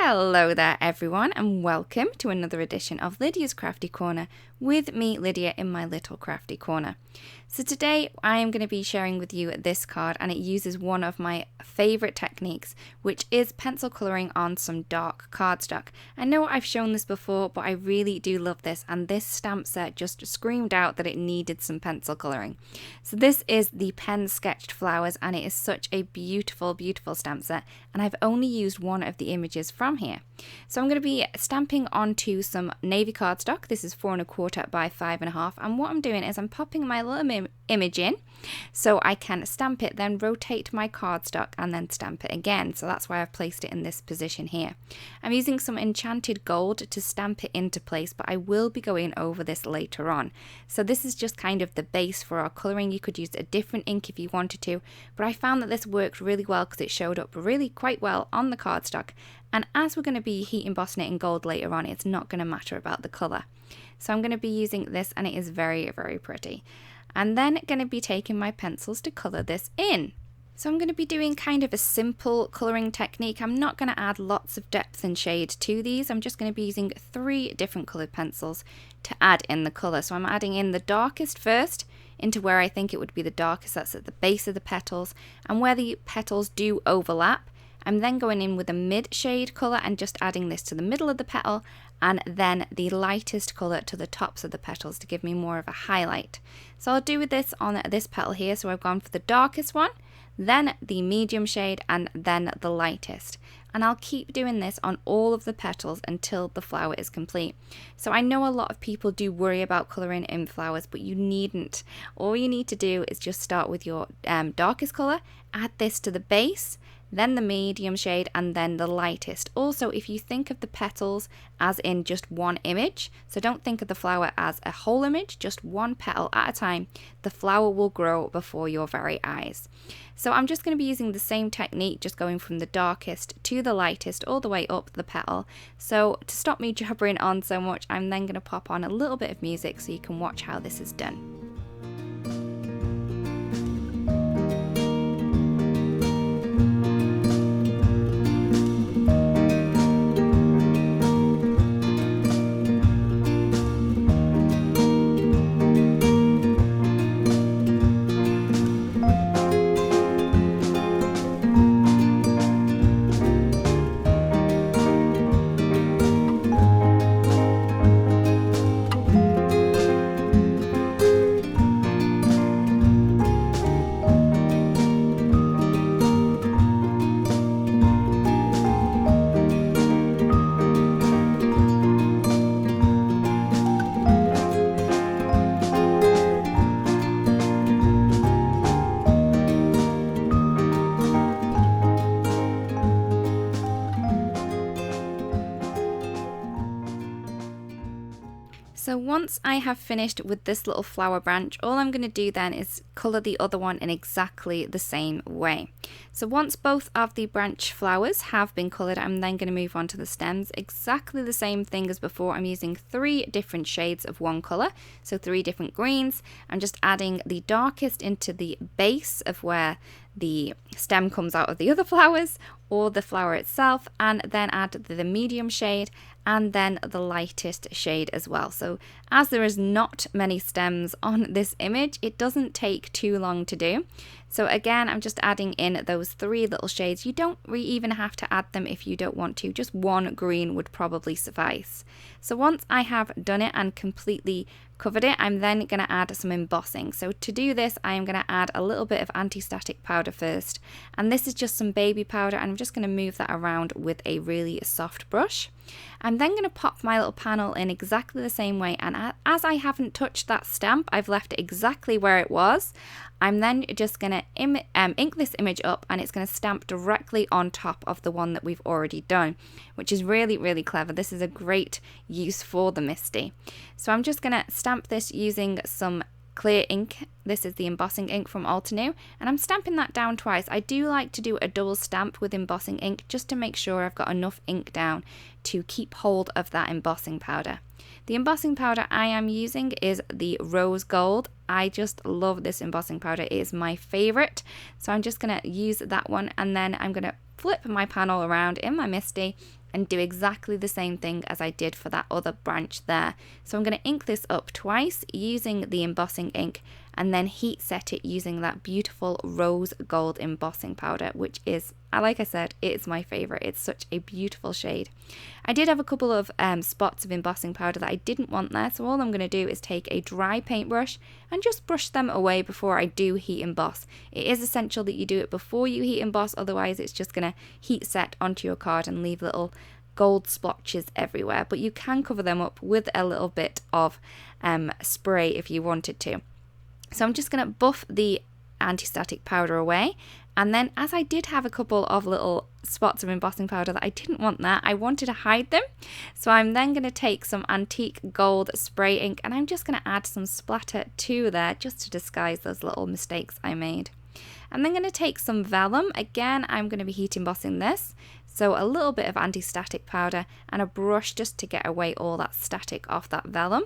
Hello there everyone, and welcome to another edition of Lydia's Crafty Corner with me, Lydia, in my little crafty corner. So today I am going to be sharing with you this card, and it uses one of my favourite techniques, which is pencil colouring on some dark cardstock. I know I've shown this before, but I really do love this, and this stamp set just screamed out that it needed some pencil colouring. So this is the pen sketched flowers, and it is such a beautiful, beautiful stamp set, and I've only used one of the images from here. So I'm going to be stamping onto some navy cardstock. This is 4 1/4 by 5 1/2, and what I'm doing is I'm popping my little image in so I can stamp it, then rotate my cardstock and then stamp it again. So that's why I've placed it in this position here. I'm using some enchanted gold to stamp it into place, but I will be going over this later on. So this is just kind of the base for our colouring. You could use a different ink if you wanted to, but I found that this worked really well because it showed up really quite well on the cardstock. And as we're going to be heat embossing it in gold later on, it's not going to matter about the colour. So I'm going to be using this, and it is very, very pretty. And then going to be taking my pencils to colour this in. So I'm going to be doing kind of a simple colouring technique. I'm not going to add lots of depth and shade to these. I'm just going to be using 3 different coloured pencils to add in the colour. So I'm adding in the darkest first into where I think it would be the darkest. That's at the base of the petals, and where the petals do overlap. I'm then going in with a mid shade colour and just adding this to the middle of the petal, and then the lightest colour to the tops of the petals to give me more of a highlight. So I'll do with this on this petal here. So I've gone for the darkest one, then the medium shade, and then the lightest. And I'll keep doing this on all of the petals until the flower is complete. So I know a lot of people do worry about colouring in flowers, but you needn't. All you need to do is just start with your darkest colour, add this to the base, then the medium shade, and then the lightest. Also, if you think of the petals as in just one image, so don't think of the flower as a whole image, just one petal at a time, the flower will grow before your very eyes. So I'm just going to be using the same technique, just going from the darkest to the lightest all the way up the petal. So to stop me jabbering on so much, I'm then going to pop on a little bit of music so you can watch how this is done. So once I have finished with this little flower branch, all I'm going to do then is colour the other one in exactly the same way. So once both of the branch flowers have been coloured, I'm then going to move on to the stems. Exactly the same thing as before. I'm using 3 different shades of one colour, so 3 different greens. I'm just adding the darkest into the base of where the stem comes out of the other flowers, or the flower itself, and then add the medium shade and then the lightest shade as well. So as there is not many stems on this image, it doesn't take too long to do. So again, I'm just adding in those 3 little shades. You don't even have to add them if you don't want to. Just 1 green would probably suffice. So once I have done it and completely covered it, I'm then going to add some embossing. So to do this, I am going to add a little bit of anti-static powder first. And this is just some baby powder, and I'm just going to move that around with a really soft brush. I'm then going to pop my little panel in exactly the same way, and as I haven't touched that stamp, I've left it exactly where it was. I'm then just going to ink this image up, and it's going to stamp directly on top of the one that we've already done, which is really, really clever. This is a great use for the Misty. So I'm just going to stamp this using some clear ink. This is the Embossing Ink from Altenew, and I'm stamping that down twice. I do like to do a double stamp with embossing ink just to make sure I've got enough ink down to keep hold of that embossing powder. The embossing powder I am using is the Rose Gold. I just love this embossing powder. It is my favorite. So I'm just going to use that one, and then I'm going to flip my panel around in my Misty and do exactly the same thing as I did for that other branch there. So I'm going to ink this up twice using the embossing ink, and then heat set it using that beautiful rose gold embossing powder, which is, like I said, it's my favorite. It's such a beautiful shade. I did have a couple of spots of embossing powder that I didn't want there, so all I'm going to do is take a dry paintbrush and just brush them away before I do heat emboss. It is essential that you do it before you heat emboss, otherwise it's just going to heat set onto your card and leave little gold splotches everywhere, but you can cover them up with a little bit of spray if you wanted to. So I'm just going to buff the anti-static powder away, and then as I did have a couple of little spots of embossing powder that I didn't want there, I wanted to hide them. So I'm then going to take some antique gold spray ink and I'm just going to add some splatter to there just to disguise those little mistakes I made. I'm then going to take some vellum. Again, I'm going to be heat embossing this. So a little bit of anti-static powder and a brush just to get away all that static off that vellum.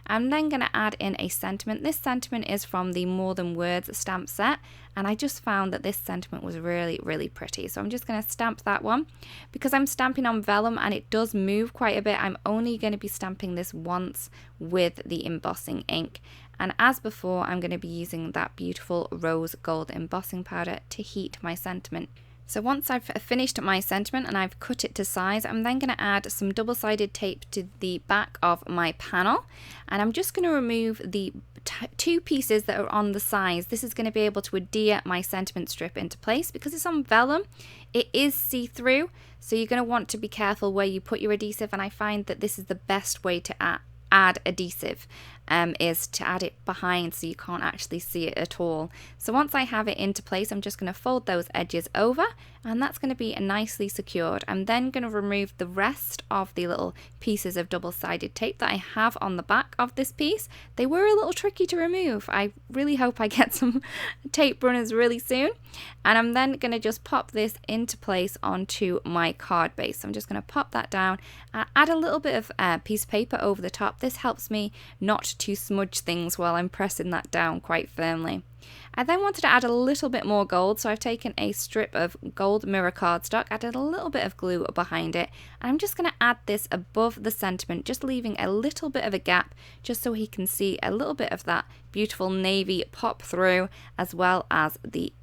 I'm then going to add in a sentiment. This sentiment is from the More Than Words stamp set, and I just found that this sentiment was really, really pretty. So I'm just going to stamp that one. Because I'm stamping on vellum and it does move quite a bit, I'm only going to be stamping this once with the embossing ink. And as before, I'm going to be using that beautiful rose gold embossing powder to heat my sentiment. So once I've finished my sentiment and I've cut it to size, I'm then going to add some double-sided tape to the back of my panel, and I'm just going to remove the two pieces that are on the sides. This is going to be able to adhere my sentiment strip into place. Because it's on vellum, it is see-through, so you're going to want to be careful where you put your adhesive, and I find that this is the best way to add adhesive, is to add it behind so you can't actually see it at all. So once I have it into place, I'm just going to fold those edges over, and that's going to be nicely secured. I'm then going to remove the rest of the little pieces of double-sided tape that I have on the back of this piece. They were a little tricky to remove. I really hope I get some tape runners really soon. And I'm then going to just pop this into place onto my card base. So I'm just going to pop that down, add a little bit of piece of paper over the top. This helps me not to smudge things while I'm pressing that down quite firmly. I then wanted to add a little bit more gold, so I've taken a strip of gold mirror cardstock, added a little bit of glue behind it, and I'm just going to add this above the sentiment, just leaving a little bit of a gap just so he can see a little bit of that beautiful navy pop through, as well as the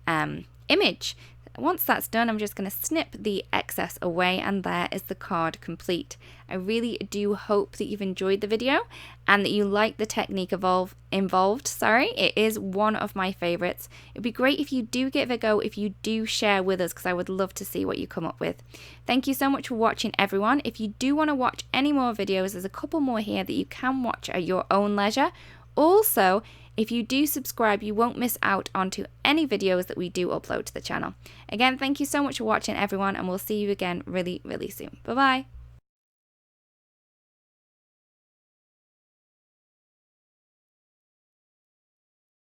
image. Once that's done, I'm just going to snip the excess away, and there is the card complete. I really do hope that you've enjoyed the video and that you like the technique involved. It is one of my favorites. It'd be great if you do give it a go, if you do share with us, because I would love to see what you come up with. Thank you so much for watching, everyone. If you do want to watch any more videos, there's a couple more here that you can watch at your own leisure. Also, if you do subscribe, you won't miss out onto any videos that we do upload to the channel. Again, thank you so much for watching, everyone, and we'll see you again really, really soon. Bye-bye.